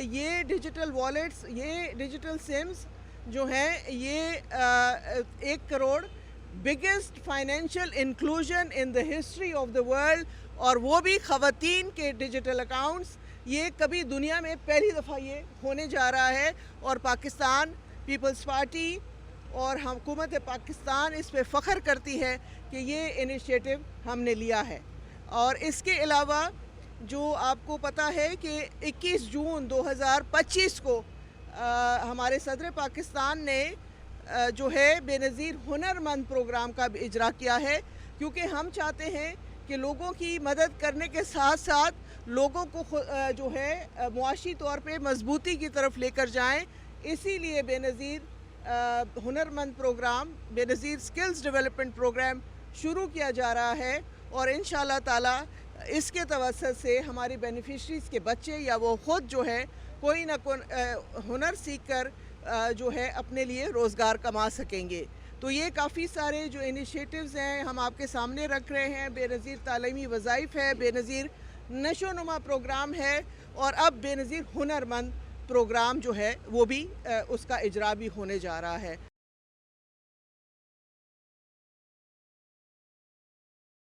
یہ digital wallets, یہ digital SIMs جو ہیں، یہ 1 crore biggest financial inclusion in the history of the world, اور وہ بھی خواتین کے ڈیجیٹل اکاؤنٹس. یہ کبھی دنیا میں پہلی دفعہ یہ ہونے جا رہا ہے، اور پاکستان پیپلز پارٹی اور حکومت پاکستان اس پہ فخر کرتی ہے کہ یہ انیشیٹو ہم نے لیا ہے. اور اس کے علاوہ جو آپ کو پتہ ہے کہ 21 جون 2025 کو ہمارے صدر پاکستان نے جو ہے بے نظیر ہنر مند پروگرام کا بھی اجرا کیا ہے، کیونکہ ہم چاہتے ہیں کہ لوگوں کی مدد کرنے کے ساتھ ساتھ لوگوں کو جو ہے معاشی طور پہ مضبوطی کی طرف لے کر جائیں. اسی لیے بے نظیر ہنر مند پروگرام، بے نظیر سکلز ڈیولپمنٹ پروگرام شروع کیا جا رہا ہے، اور انشاءاللہ تعالی اس کے توسط سے ہماری بینیفیشریز کے بچے یا وہ خود جو ہے کوئی نہ کوئی ہنر سیکھ کر جو ہے اپنے لیے روزگار کما سکیں گے. تو یہ کافی سارے جو انیشیٹوز ہیں ہم آپ کے سامنے رکھ رہے ہیں. بے نظیر تعلیمی وظائف ہے، بے نظیر نشو و نما پروگرام ہے، اور اب بے نظیر ہنر مند پروگرام جو ہے وہ بھی اس کا اجرا بھی ہونے جا رہا ہے.